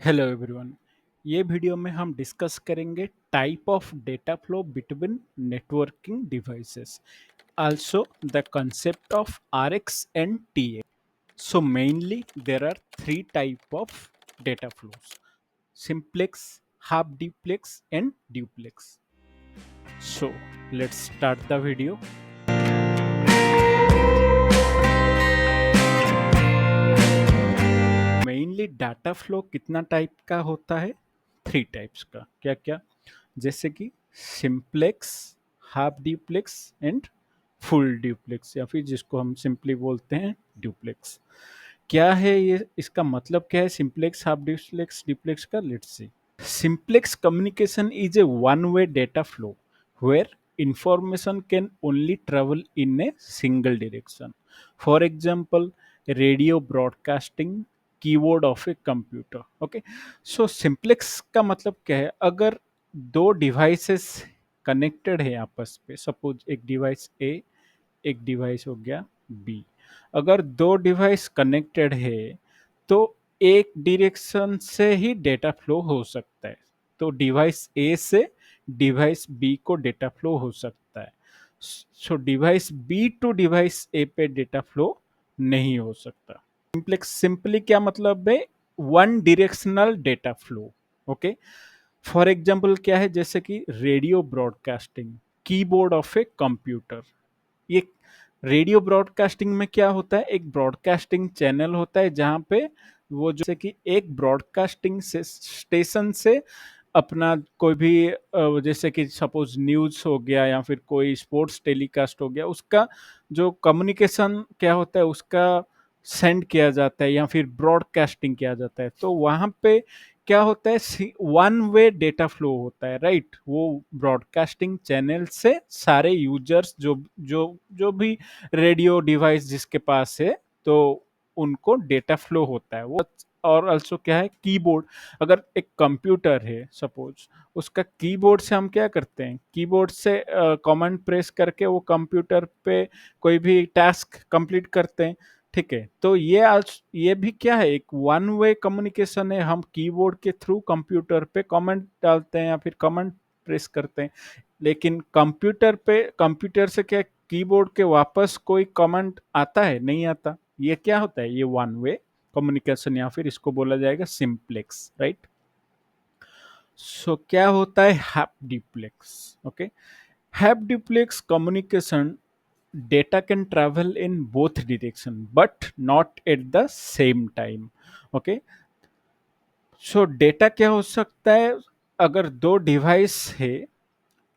Hello everyone. ये video में हम डिस्कस करेंगे type of data flow between networking devices, also the concept of RX and TX. So mainly there are three type of data flows: simplex, half duplex and duplex. So let's start the video. Mainly data flow कितना type का होता है? Three types का। क्या क्या? जैसे कि simplex, half duplex and full duplex, या फिर जिसको हम सिंपली बोलते हैं ड्यूप्लेक्स। क्या है ये, इसका मतलब क्या है सिंप्लेक्स, हाफ ड्यूप्लेक्स, ड्यूप्लेक्स का? Let's see. Simplex communication is a one-way data flow where information can only travel in a single direction. For example, radio broadcasting, keyboard of a computer. Okay, so simplex का मतलब क्या है? अगर दो devices connected है आपस पे, suppose एक डिवाइस ए, एक डिवाइस हो गया बी। अगर दो डिवाइस कनेक्टेड है तो एक डायरेक्शन से ही डेटा फ्लो हो सकता है। तो डिवाइस ए से डिवाइस बी को डेटा फ्लो हो सकता है। सो डिवाइस बी टू डिवाइस ए पे डेटा फ्लो नहीं हो सकता। सिंप्लेक्स सिंपली क्या मतलब है? One directional data flow. Okay, for example क्या है? जैसे कि radio broadcasting, keyboard of a computer. ये रेडियो ब्रॉडकास्टिंग में क्या होता है? एक ब्रॉडकास्टिंग चैनल होता है जहाँ पे वो जैसे कि एक ब्रॉडकास्टिंग से स्टेशन से अपना कोई भी जैसे कि सपोज न्यूज़ हो गया या फिर कोई स्पोर्ट्स टेलीकास्ट हो गया, उसका जो कम्युनिकेशन क्या होता है, उसका सेंड किया जाता है या फिर ब्रॉडकास्टिंग किया जाता है। तो वहाँ पे क्या होता है? वन वे डेटा फ्लो होता है, राइट? वो ब्रॉडकास्टिंग चैनल से सारे यूजर्स जो जो जो भी रेडियो डिवाइस जिसके पास है, तो उनको डेटा फ्लो होता है वो। और अल्सो क्या है? कीबोर्ड। अगर एक कंप्यूटर है सपोज, उसका कीबोर्ड से हम क्या करते हैं? कीबोर्ड से कमांड प्रेस करके वो कंप्यूटर पे कोई भी टास्क कंप्लीट करते हैं। ठीक है, तो ये भी क्या है? एक वन वे कम्युनिकेशन है। हम कीबोर्ड के थ्रू कंप्यूटर पे कमेंट डालते हैं या फिर कमेंट प्रेस करते हैं। लेकिन कंप्यूटर से क्या कीबोर्ड के वापस कोई कमेंट आता है? नहीं आता। ये क्या होता है? ये वन वे कम्युनिकेशन, या फिर इसको बोला जाएगा सिंप्लेक्स, राइट? सो क्या होता है half duplex? Okay, half duplex communication, data can travel in both direction but not at the same time. Okay, so data क्या हो सकता है? अगर दो डिवाइस है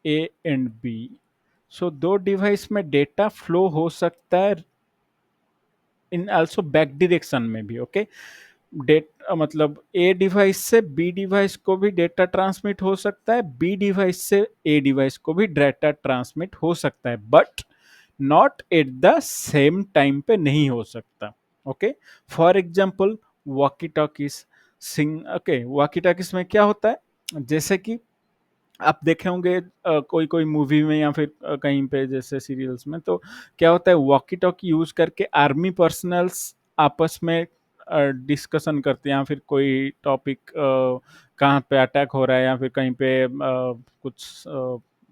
ए एंड बी, सो दो डिवाइस में डेटा फ्लो हो सकता है इन आल्सो बैक डायरेक्शन में भी। ओके, डेट मतलब ए डिवाइस से बी डिवाइस को भी डेटा ट्रांसमिट हो सकता है, बी डिवाइस से ए डिवाइस को भी डेटा ट्रांसमिट हो सकता है, but not at the same time पे नहीं हो सकता। Okay, for example walkie talkies sing. Okay, walkie talkies में क्या होता है? जैसे कि आप देखे होंगे कोई कोई मूवी में या फिर कहीं पे जैसे सीरियल्स में, तो क्या होता है? वॉकी टॉकी यूज करके आर्मी पर्सनल्स आपस में डिस्कशन करते हैं, या फिर कोई टॉपिक कहाँ पे अटैक हो रहा है या फिर कहीं पे कुछ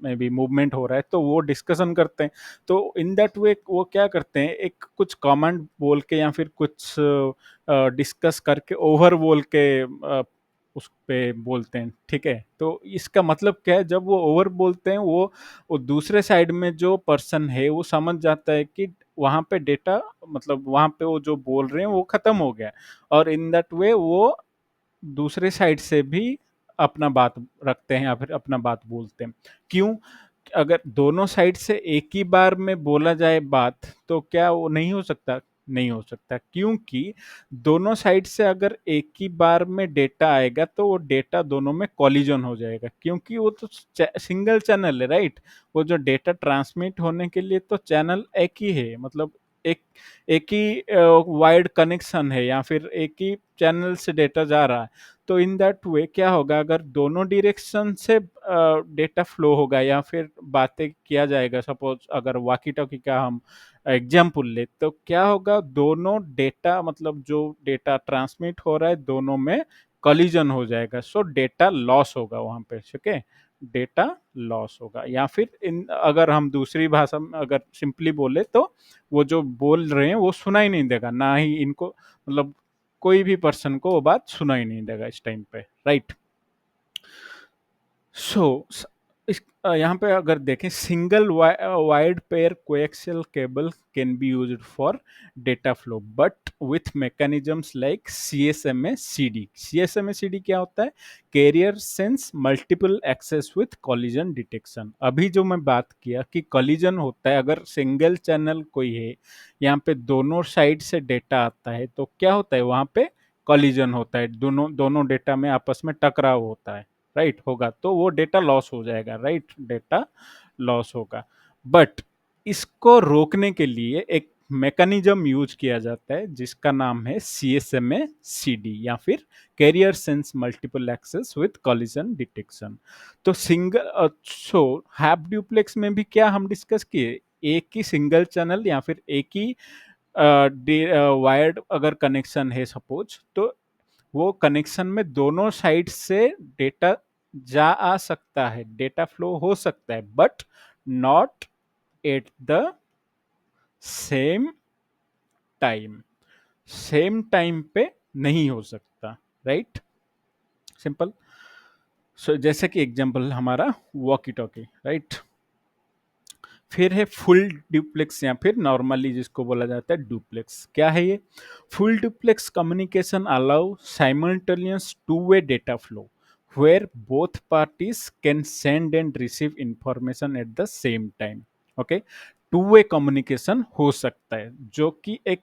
मे बी मूवमेंट हो रहा है, तो वो डिस्कशन करते हैं। तो इन दैट वे वो क्या करते हैं? एक कुछ कमेंट बोल के या फिर कुछ डिस्कस करके ओवर बोल के उस पे बोलते हैं। ठीक है, तो इसका मतलब क्या है? जब वो ओवर बोलते हैं, वो दूसरे साइड में जो पर्सन है वो समझ जाता है कि वहाँ पे डेटा, मतलब वहाँ पे वो जो बोल रहे हैं वो खत्म हो गया है, और इन दैट वे वो दूसरे साइड से भी अपना बात रखते हैं या फिर अपना बात बोलते हैं। क्यों? अगर दोनों साइड से एक ही बार में बोला जाए बात, तो क्या वो नहीं हो सकता? नहीं हो सकता, क्योंकि दोनों साइड से अगर एक ही बार में डेटा आएगा तो वो डेटा दोनों में कॉलिजन हो जाएगा, क्योंकि वो तो सिंगल चैनल है, राइट? वो जो डेटा ट्रांसमिट होने के लिए तो चैनल एक ही है, मतलब एक एक ही वाइड कनेक्शन है या फिर एक ही चैनल से डेटा जा रहा है। तो इन दैट वे क्या होगा? अगर दोनों डायरेक्शन से डेटा फ्लो होगा या फिर बातें किया जाएगा, सपोज अगर वॉकी टॉकी का हम एग्जाम्पल ले, तो क्या होगा? दोनों डेटा, मतलब जो डेटा ट्रांसमिट हो रहा है, दोनों में कॉलिजन हो जाएगा, सो डेटा लॉस होगा वहां पे, ठीक है, डेटा लॉस होगा। या फिर इन अगर हम दूसरी भाषा में अगर सिंपली बोले तो वो जो बोल रहे हैं वो सुनाई नहीं देगा, ना ही इनको मतलब कोई भी पर्सन को वो बात सुनाई नहीं देगा इस टाइम पे, राइट। सो यहाँ पे अगर देखें, single wide pair coaxial cable can be used for data flow but with mechanisms like CSMA CD. CSMA CD क्या होता है? Carrier sense multiple access with collision detection. अभी जो मैं बात किया कि कॉलिजन होता है, अगर सिंगल चैनल कोई है, यहाँ पे दोनों साइड से डेटा आता है, तो क्या होता है वहां पे? कॉलिजन होता है, दोनों दोनों डेटा में आपस में टकराव होता है, राइट, होगा तो वो डेटा लॉस हो जाएगा, राइट, डेटा लॉस होगा। बट इसको रोकने के लिए एक मैकेनिज्म यूज किया जाता है जिसका नाम है सीएसएमए सीडी या फिर carrier sense multiple access with collision detection. तो सिंगल सो हैप ड्यूप्लेक्स में भी क्या हम डिस्कस किए, एक ही सिंगल चैनल या फिर एक ही वायर्ड अगर कनेक्शन है सपोज, तो वो कनेक्शन में दोनों साइड से डेटा जा आ सकता है, डेटा फ्लो हो सकता है, but not at the same time, same time पे नहीं हो सकता, राइट, सिंपल। सो जैसे कि एग्जांपल हमारा वॉकी टॉकी, राइट। फिर है फुल ड्यूप्लेक्स या फिर नॉर्मली जिसको बोला जाता है डुप्लेक्स। क्या है ये? Full duplex communication allow simultaneous two way data flow where both parties can send and receive information at the same time, okay। To way communication हो सकता है, जो कि एक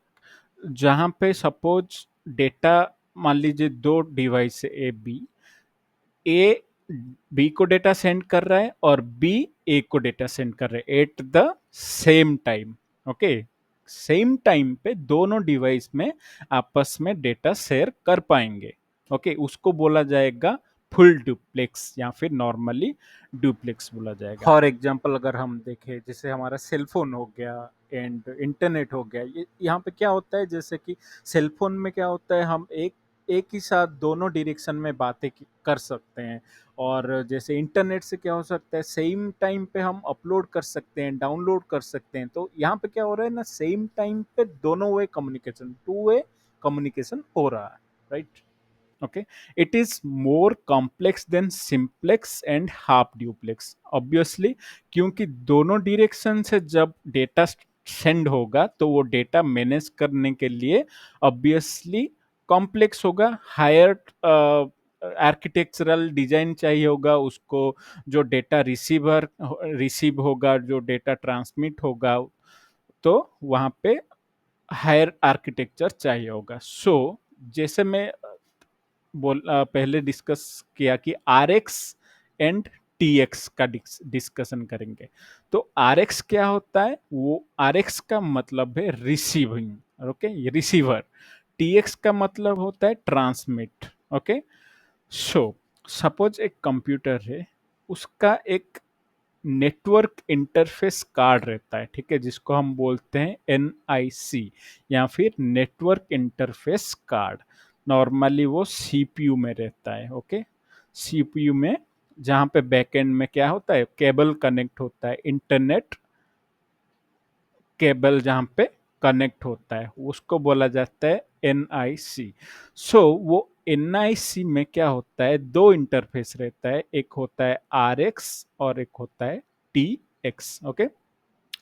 जहां पे सपोज डेटा, मान लीजिए दो डिवाइस है ए बी, ए बी को डेटा सेंड कर रहा है और बी ए को डेटा सेंड कर रहे हैं eight the same time, okay. Same time पे दोनों डिवाइस में आपस में डेटा शेयर कर पाएंगे, ओके, उसको बोला जाएगा फुल डुप्लेक्स या फिर नॉर्मली डुप्लेक्स बोला जाएगा। फॉर एग्जांपल अगर हम देखें, जैसे हमारा सेलफोन हो गया एंड इंटरनेट हो गया, ये यहाँ पे क्या होता है, जैसे कि सेलफोन में क्या होता है, हम एक एक ही साथ दोनों डायरेक्शन में बातें कर सकते हैं। और जैसे इंटरनेट से क्या हो सकता है, सेम टाइम पे हम अपलोड कर सकते हैं, डाउनलोड कर सकते हैं। तो यहाँ पे क्या हो रहा है ना, सेम टाइम पे दोनों way communication, two way communication हो रहा है, right, okay. It is more complex than simplex and half duplex, obviously, क्योंकि दोनों डायरेक्शन से जब डेटा सेंड होगा तो वो डेटा मैनेज करने के लिए ऑब्वियसली कॉम्प्लेक्स होगा, हायर आर्किटेक्चरल डिजाइन चाहिए होगा उसको, जो डेटा रिसीव होगा, जो डेटा ट्रांसमिट होगा, तो वहाँ पे हायर आर्किटेक्चर चाहिए होगा। सो जैसे मैं पहले डिस्कस किया कि R X and T X का डिस्कशन करेंगे। तो आर एक्स क्या होता है? वो आर एक्स का मतलब है receiving, okay, receiver. T X का मतलब होता है ट्रांसमिट, ओके। सो सपोज एक कंप्यूटर है, उसका एक नेटवर्क इंटरफेस कार्ड रहता है, ठीक है, जिसको हम बोलते हैं एनआईसी या फिर नेटवर्क इंटरफेस कार्ड। नॉर्मली वो सीपीयू में रहता है, ओके, सीपीयू में, जहाँ पे बैकएंड में क्या होता है, केबल कनेक्ट होता है, इंटरनेट केबल जहाँ पे कनेक्ट होता है, उसको बोला जाता है एनआईसी। सो वो एनआईसी में क्या होता है, दो इंटरफेस रहता है, एक होता है आर एक्स और एक होता है T X, okay.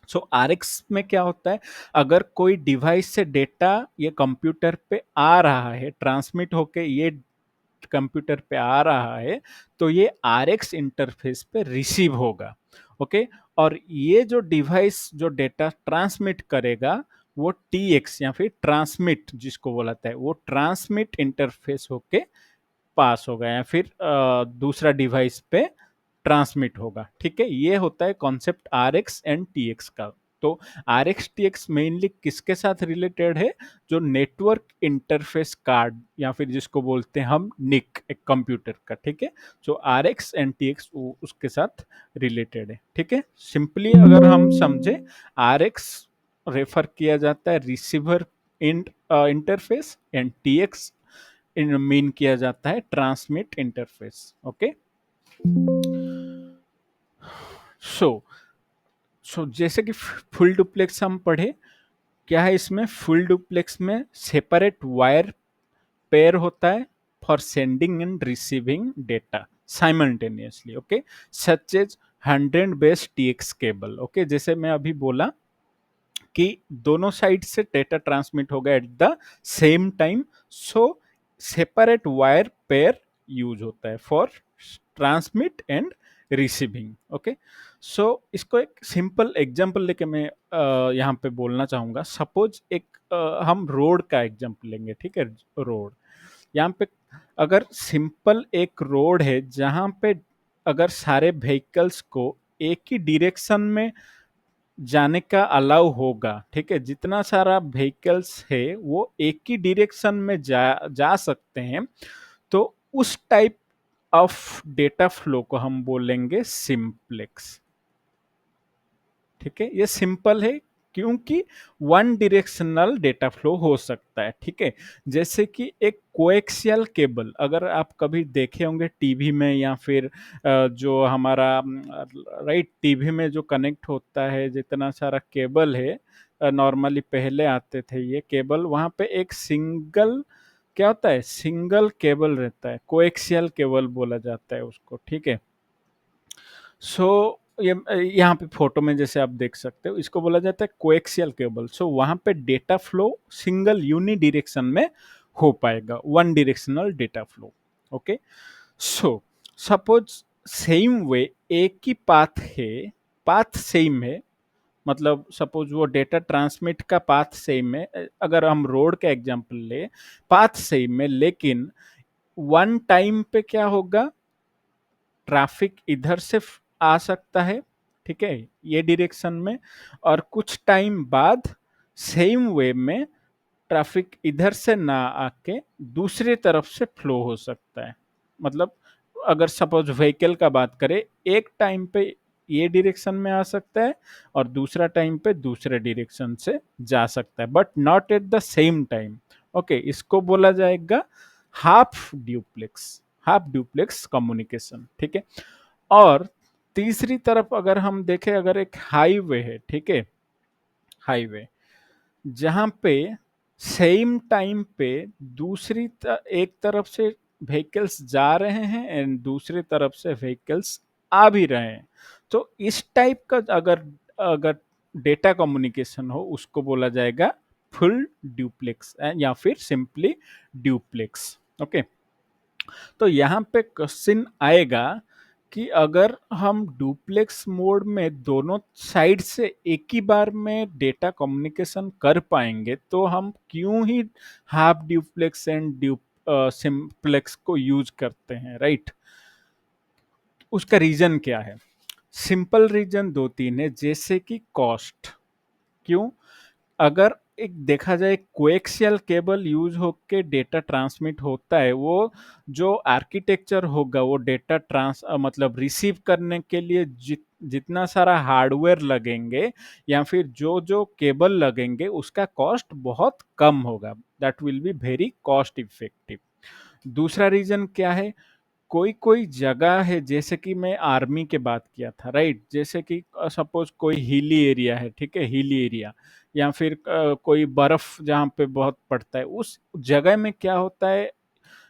So R X में क्या होता है, अगर कोई डिवाइस से डेटा ये कंप्यूटर पे आ रहा है, ट्रांसमिट होके ये कंप्यूटर पे आ रहा है, तो ये आर एक्स इंटरफेस पे रिसीव होगा, ओके। और ये जो डिवाइस जो डेटा ट्रांसमिट करेगा, वो टी एक्स या फिर ट्रांसमिट जिसको बोलाता है, वो ट्रांसमिट इंटरफेस होके पास होगा या फिर दूसरा डिवाइस पे ट्रांसमिट होगा, ठीक है। ये होता है concept R X and T X का। तो R X T X mainly किसके साथ रिलेटेड है? जो नेटवर्क इंटरफेस कार्ड या फिर जिसको बोलते हैं हम निक, एक कंप्यूटर का, ठीक है। So R X and T X उसके साथ रिलेटेड है, ठीक है। सिंपली अगर हम समझे, आर एक्स रेफर किया जाता है receiver interface and T x mean किया जाता है ट्रांसमिट इंटरफेस। ओके, सो जैसे कि फुल डुप्लेक्स हम पढ़े, क्या है इसमें, फुल डुप्लेक्स में सेपरेट वायर पेयर होता है for sending and receiving data simultaneously. Okay, such as 100 base TX cable. Okay, जैसे मैं अभी बोला कि दोनों साइड से डेटा ट्रांसमिट होगा at the same time, so separate wire pair use होता है for transmit and receiving. Okay, so इसको एक सिंपल एग्जांपल लेके मैं यहाँ पे बोलना चाहूंगा। सपोज एक हम रोड का एग्जांपल लेंगे, ठीक है। रोड, यहाँ पे अगर सिंपल एक रोड है जहाँ पे अगर सारे व्हीकल्स को एक ही डायरेक्शन में जाने का अलाउ होगा, ठीक है, जितना सारा व्हीकल्स है वो एक ही डायरेक्शन में जा सकते हैं, तो उस टाइप ऑफ डेटा फ्लो को हम बोलेंगे सिंप्लेक्स। ठीक है, ये सिंपल है क्योंकि वन डायरेक्शनल डेटा फ्लो हो सकता है। ठीक है, जैसे कि एक कोएक्सियल केबल अगर आप कभी देखे होंगे टीवी में, या फिर जो हमारा राइट टीवी में जो कनेक्ट होता है जितना सारा केबल है, नॉर्मली पहले आते थे ये केबल, वहां पे एक सिंगल क्या होता है, सिंगल केबल रहता है, कोएक्सियल केबल बोला जाता है उसको। ठीक है, सो ये यहाँ पे फोटो में जैसे आप देख सकते हो, इसको बोला जाता है कोएक्सियल केबल। सो वहां पे data flow single uni direction में हो पाएगा, one directional data flow. Okay, so suppose same way एक ही पाथ है, पाथ सेम है, मतलब सपोज वो डेटा ट्रांसमिट का पाथ सेम है, अगर हम रोड का एग्जांपल ले, पाथ सेम है, लेकिन वन टाइम पे क्या होगा, ट्रैफिक इधर से आ सकता है, ठीक है, ये डायरेक्शन में, और कुछ टाइम बाद सेम वे में ट्रैफिक इधर से ना आके दूसरी तरफ से फ्लो हो सकता है। मतलब अगर सपोज व्हीकल का बात करें, एक टाइम पे ये डायरेक्शन में आ सकता है और दूसरा टाइम पे दूसरे डायरेक्शन से जा सकता है, but not at the same time. Okay, इसको बोला जाएगा half duplex, half duplex communication. ठीक है, और तीसरी तरफ अगर हम देखें, अगर एक हाईवे है, ठीक है, हाईवे जहां पे सेम टाइम पे एक तरफ से व्हीकल्स जा रहे हैं एंड दूसरी तरफ से व्हीकल्स आ भी रहे हैं, तो इस टाइप का अगर अगर डेटा कम्युनिकेशन हो उसको बोला जाएगा फुल ड्यूप्लेक्स या फिर सिंपली ड्यूप्लेक्स। ओके, तो यहाँ पे क्वेश्चन आएगा कि अगर हम डुप्लेक्स मोड में दोनों साइड से एक ही बार में डेटा कम्युनिकेशन कर पाएंगे, तो हम क्यों ही हाफ ड्यूप्लेक्स एंड सिंप्लेक्स को यूज करते हैं, राइट? उसका रीजन क्या है? सिंपल रीजन दो तीन है, जैसे कि कॉस्ट। क्यों? अगर एक देखा जाए कोएक्सियल केबल यूज होके डेटा ट्रांसमिट होता है, वो जो आर्किटेक्चर होगा वो डेटा मतलब रिसीव करने के लिए जितना सारा हार्डवेयर लगेंगे या फिर जो जो केबल लगेंगे उसका कॉस्ट बहुत कम होगा, that will be very cost effective. दूसरा रीजन क्या है? कोई कोई जगह है, जैसे कि मैं आर्मी के बात किया था, राइट, जैसे कि सपोज कोई हिली एरिया है, ठीक है, हिली एरिया, या फिर कोई बर्फ जहाँ पे बहुत पड़ता है, उस जगह में क्या होता है,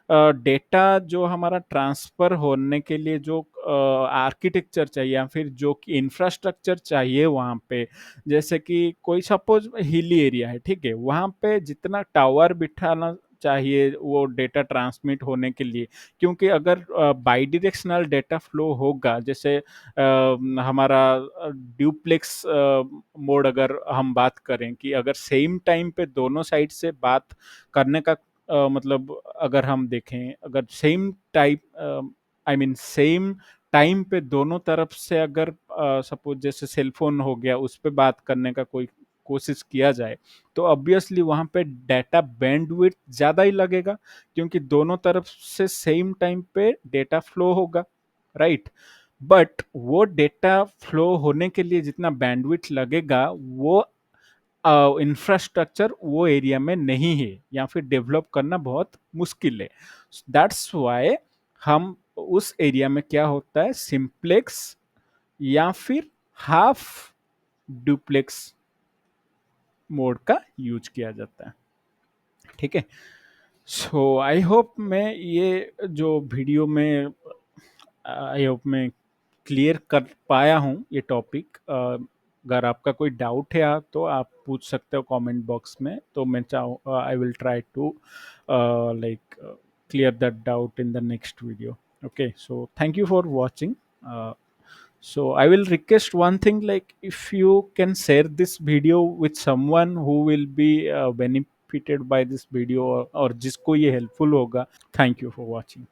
डेटा जो हमारा ट्रांसफर होने के लिए जो आर्किटेक्चर चाहिए या फिर जो कि इंफ्रास्ट्रक्चर चाहिए वहाँ पे, जैसे कि कोई सपोज हिली एरिया है, ठीक है, वहाँ पे जितना टावर बिठाना चाहिए वो डेटा ट्रांसमिट होने के लिए, क्योंकि अगर बाई डायरेक्शनल डेटा फ्लो होगा, जैसे हमारा ड्यूप्लेक्स मोड अगर हम बात करें कि अगर सेम टाइम पे दोनों साइड से बात करने का मतलब अगर हम देखें, अगर same type I mean same time पे दोनों तरफ से अगर सपोज जैसे सेलफोन हो गया उस पे बात करने का कोई कोशिश किया जाए, तो ऑब्वियसली वहाँ पे डाटा बैंडविड्थ ज़्यादा ही लगेगा, क्योंकि दोनों तरफ से सेम टाइम पे डेटा फ्लो होगा, राइट? बट वो डेटा फ्लो होने के लिए जितना बैंडविड्थ लगेगा, वो इंफ्रास्ट्रक्चर वो एरिया में नहीं है या फिर डेवलप करना बहुत मुश्किल है। दैट्स वाई हम उस एरिया में क्या होता है, सिंप्लेक्स या फिर हाफ डुप्लेक्स मोड का यूज किया जाता है। ठीक है। सो आई होप मैं ये जो वीडियो में, आई होप मैं क्लियर कर पाया हूँ ये टॉपिक। अगर आपका कोई डाउट है तो आप पूछ सकते हो कमेंट बॉक्स में, तो मैं चाहूँ I will try to like clear that doubt in the next video. Okay, so thank you for watching. So I will request one thing, like if you can share this video with someone who will be benefited by this video, or जिसको ये helpful होगा. Thank you for watching.